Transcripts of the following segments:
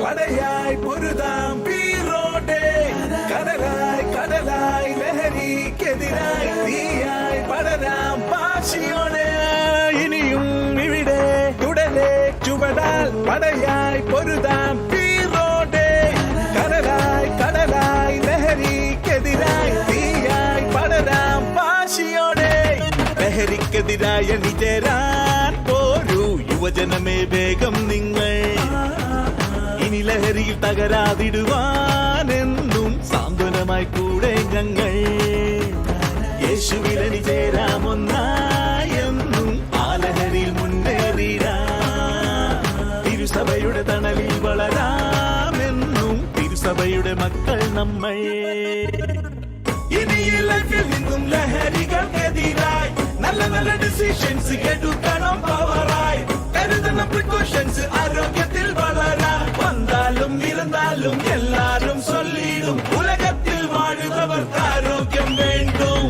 പടയായി പൊരുതാം വീറോടെ. കടലായി കടലായി ലഹരിക്കെതിരായി തീയായി പടരാം വാശിയോടെ. ഇനിയും ഇവിടെ തുടരെ ചുവടാൽ പടയായി പൊരുതാം വീറോടെ. കടലായി കടലായി ലഹരിക്കെതിരായി തീയായി പടരാം വാശിയോടെ. ലഹരിക്കെതിരായ നിചേരാൻ പോരൂ യുവജനമേ വേഗം നിങ്ങൾ. ഇനി ലഹരിയിൽ തകരാതിടുവാനെന്നും സാന്ത്വനമായി കൂടെ ഞങ്ങൾ. യേശുവിൽ ചേരാമൊന്നായെന്നും ആ ലഹരിയിൽ മുന്നേറിടാം. തിരുസഭയുടെ തണലിൽ വളരാമെന്നും തിരുസഭയുടെ മക്കൾ നമ്മൾ. ഇനി ഈ ലൈഫിൽ നിന്നും ലഹരികൾക്കെതിരായി നല്ല നല്ല ഡിസിഷൻസ് എടുക്കണം പവറായി. കരുതണം പ്രിക്കോഷൻസ് ആരോഗ്യത്തിൽ വളരാൻ. വന്നാലും ഇരുന്നാലും എല്ലാരും ചൊല്ലിടും ഉലകത്തിൽ വാഴുന്നവർക്ക് ആരോഗ്യം വേണ്ടും.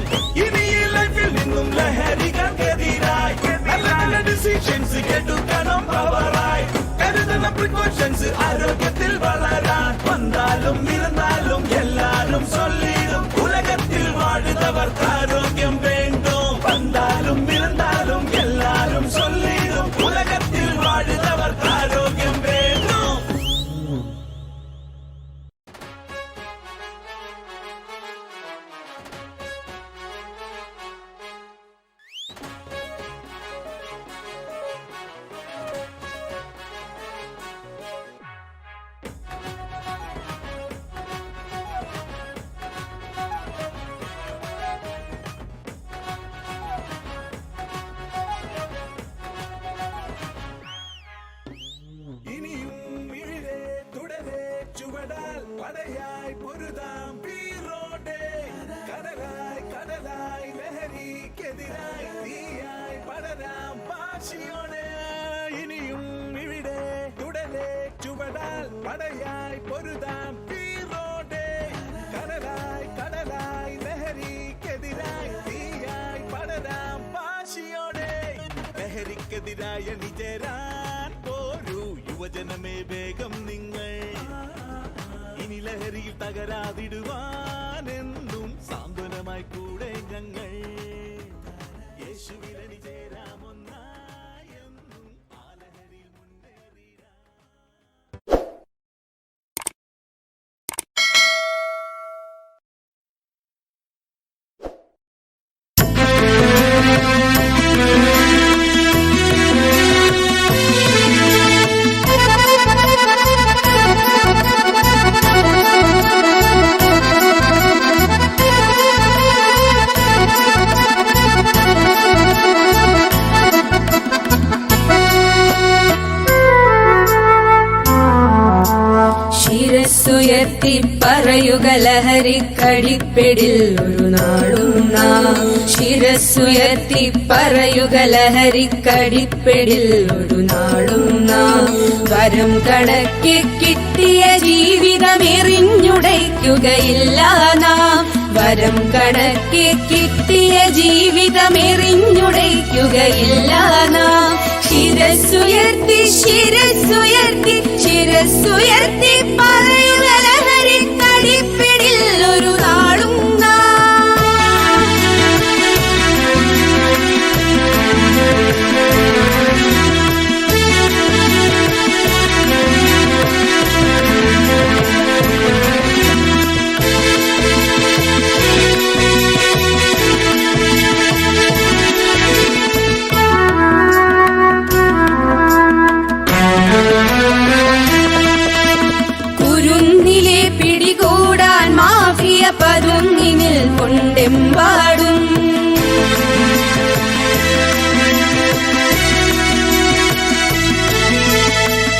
ഇനി ഈ ലൈഫിൽ നിന്നും ലഹരികൾക്കെതിരായി നല്ല നല്ല ഡിസിഷൻസ് എടുക്കണം പവറായി. കരുതണം പ്രിക്കോഷൻസ് ആരോഗ്യത്തിൽ വളരാൻ. വന്നാലും ഇരുന്നാലും എല്ലാരും ചൊല്ലിടും ഉലകത്തിൽ വാഴുന്നവർക്ക് ആരോഗ്യം വേണ്ടും. വന്നാലും ഇരുന്നാലും എല്ലാരും ചൊല്ലിടും ഉലകത്തിൽ വാഴുന്നവർക്ക് ആരോഗ്യം വേണ്ടും. ചുവടാൽ പടയായി പൊരുതാം വീറോടെ. കടലായി കടലായി ലഹരിക്കെതിരായി തീയായി പടരാം വാശിയോടെ. ഇനിയും ഇവിടെ തുടരെ ചുവടാൽ പടയായി പൊരുതാം വീറോടെ. കടലായി കടലായി ലഹരിക്കെതിരായി തീയായി പടരാം വാശിയോടെ. ലഹരിക്കെതിരായ നിചേരാൻ പോരൂ യുവജനമേ വേഗം നിങ്ങൾ. ഇനി ലഹരിയിൽ തകരാതിടുവാനെന്നും സാന്ത്വനമായി കൂടെ ഞങ്ങൾ. യേശുവിൽ ചേരാമൊന്നായെന്നും ആ ലഹരിയിൽ മുന്നേറിടാം. ശിരസ്സുയർത്തി പറയുക ലഹരിക്കടിപ്പിടിൽ ഒരു നാളും നാം. ശിരസ്സുയർത്തി പറയുക ലഹരിക്കടിപ്പിടിൽ ഒരു നാളും നാം. വരം കണക്കെ കിട്ടിയ ജീവിതം എറിഞ്ഞുടയ്ക്കുകയില്ല നാം. വരം കണക്കെ കിട്ടിയ ജീവിതം എറിഞ്ഞുടയ്ക്കുകയില്ല നാം. ശിരസ്സുയർത്തി ശിരസ്സുയർത്തി ശിരസ്സുയർത്തി പറയുക ലഹരിക്കടിപ്പിടിൽ ഒരു നാളും പതുങ്ങിനിൽ കൊണ്ടെമ്പാടും.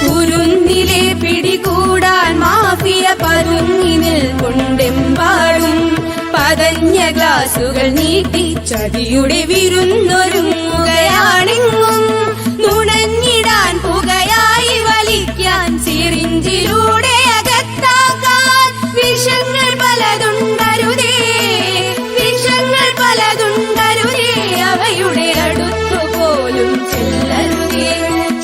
കുരുന്നിലെ പിടികൂടാൻ മാഫിയ പതുങ്ങിനിൽ കൊണ്ടെമ്പാടും. പതഞ്ഞ ഗ്ലാസുകൾ നീട്ടി ചതിയുടെ വിരുന്നൊരുങ്ങുകയാണെങ്ങും. നുണഞ്ഞിടാൻ പുകയായി വലിക്കാൻ സിറിഞ്ചിലൂടെ അകത്താക്കാൻ. വിഷങ്ങൾ പലതുണ്ടരുതേ വിഷങ്ങൾ പലതുണ്ടരുതേ അവയുടെ അടുത്തുപോലും ചെല്ലരുതേ.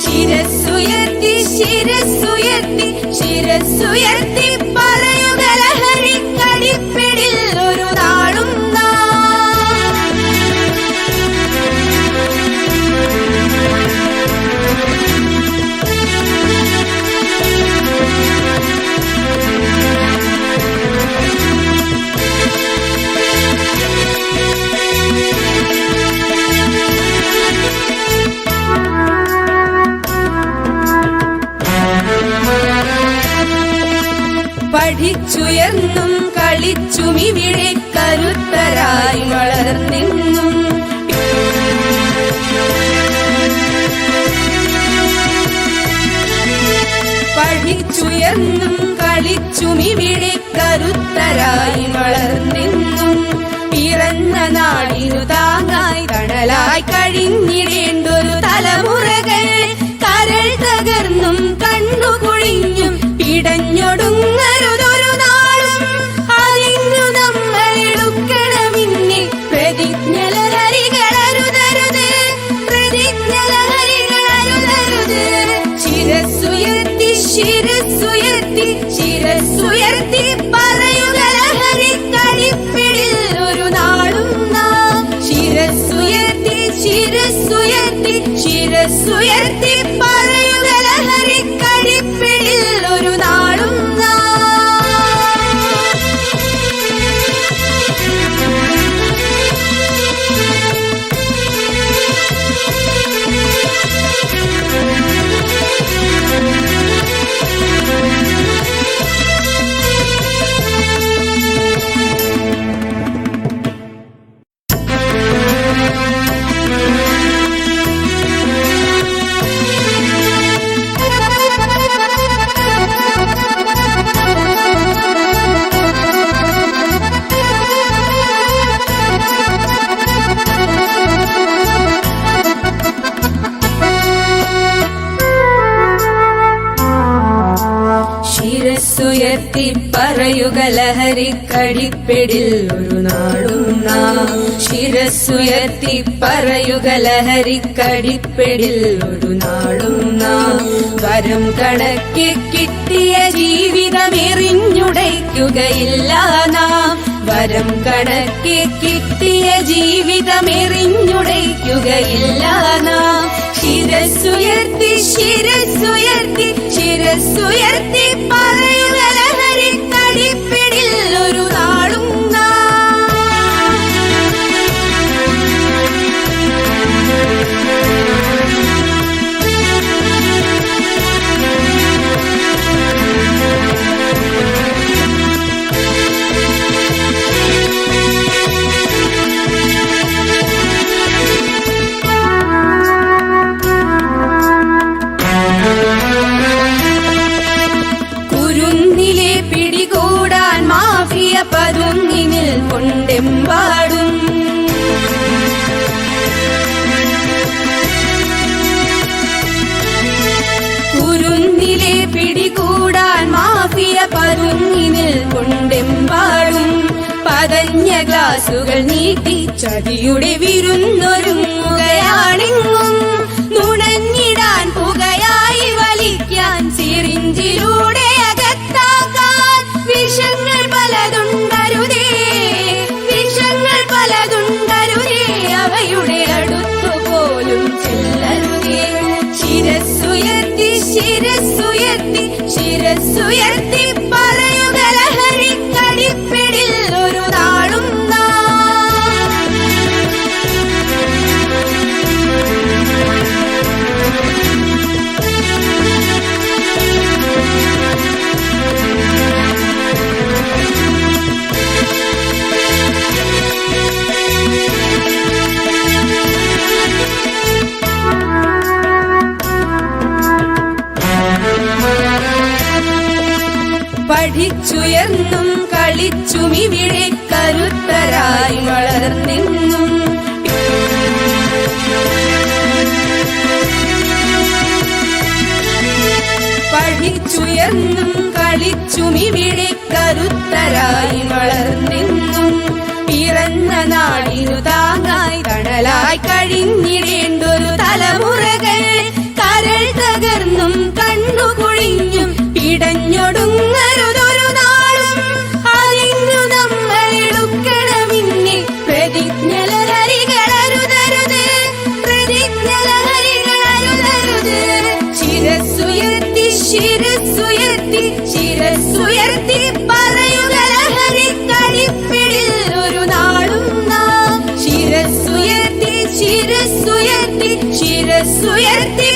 ശിരസ്സുയർത്തി ശിരസ്സുയർത്തി ശിര പഠിച്ചുയർന്നും കളിച്ചുമിവിടെ കരുത്തരായി വളർന്നെന്നും പഠിച്ചുയർന്നും കളിച്ചുമിവിടെ കരുത്തരായി വളർന്നെന്നും പിറന്ന നാടിനു താങ്ങായി തണലായി കഴിഞ്ഞിടേണ്ടൊരു തലമുറകൾ കരൾ തകർന്നും കണ്ണുകുഴിഞ്ഞും പിടഞ്ഞൊടുങ്ങരുതൊരു നാളും അതിന്നു നമ്മൾ എടുക്കണമെന്നെ പ്രതിജ്ഞലഹരികളരുതരുത് പ്രതിജ്ഞലഹരികളരുതരുത് ശിരസ്സുയർത്തി ശിരസ്സുയർത്തി ശിരസ്സുയർത്തി പറയുക ലഹരി കളിപ്പിടിൽ ഒരു നാളും നാം ശിരസ്സുയർത്തി ശിരസ്സുയർത്തി ശിരസ്സുയർത്തി പറയുക ലഹരി കളിപ്പിടിൽ ഒരു നാളും ശിരസ്സുയർത്തി പറയുക ലഹരി കടിപ്പിടിൽ ഒരു നാളും നാം ശിരസ്സുയർത്തി പറയുക ലഹരി കടിപ്പിടിൽ ഒരു നാളും നാം വരം കണക്കി കിട്ടിയ ജീവിതം എറിഞ്ഞുടയ്ക്കുകയില്ല നാം വരം കണക്കി കിട്ടിയ ജീവിതം എറിഞ്ഞുടയ്ക്കുകയില്ല നാം ശിരസ്സുയർത്തി ശിരസ്സുയർത്തി ശിരസ്സുയർത്തി പറയുക ലഹരി കടിപ്പിടിൽ ഒരു നാളും കുരുന്നിലെ പിടികൂടാൻ മാഫിയ പതുങ്ങിനിൽ കൊണ്ടെമ്പാടും കുരുന്നിലെ പിടികൂടാൻ മാഫിയ പതുങ്ങിനിൽ കൊണ്ടെമ്പാടും പതഞ്ഞ ഗ്ലാസുകൾ നീട്ടി ചതിയുടെ വിരുന്നൊരുങ്ങുകയാണെങ്ങും നുണഞ്ഞിടാൻ പുകയായി വലിക്കാൻ സിറിഞ്ചിലൂടെ അകത്താക്കാൻ വിഷങ്ങൾ പലതുണ്ടരുതേ വിഷങ്ങൾ പലതുണ്ടരുതേ അവയുടെ അടുത്തുപോലും ചെല്ലരുതേ ശിരസ്സുയർത്തി ശിരസ്സുയർത്തി ശിരസ്സുയർത്തി പറയുക ലഹരി കടിപ്പിടിൽ ഒരു നാളും പഠിച്ചുയർന്നും കളിച്ചുമിവിടെ കരുത്തരായി വളർന്നെന്നും പഠിച്ചുയർന്നും കളിച്ചുമിവിടെ കരുത്തരായി വളർന്നെന്നും പിറന്ന നാടിനു താങ്ങായി തണലായി കഴിഞ്ഞിടേണ്ടൊരു തലമുറകൾ കരൾ തകർന്നും കണ്ണുകുഴിഞ്ഞും പിടഞ്ഞൊടുങ്ങരുതൊരു നാളും അതിന്നു നമ്മൾ എടുക്കണമെന്നെ പ്രതിജ്ഞലഹരികളരുതരുത് പ്രതിജ്ഞലഹരികളരുതരുത് ശിരസ്സുയർത്തി ശിരസ്സുയർത്തി ശിരസ്സുയർത്തി പറയുക ലഹരി കടിപ്പിടിൽ ഒരു നാളും നാം ശിരസ്സുയർത്തി ശിരസ്സുയർത്തി ശിരസ്സുയർത്തി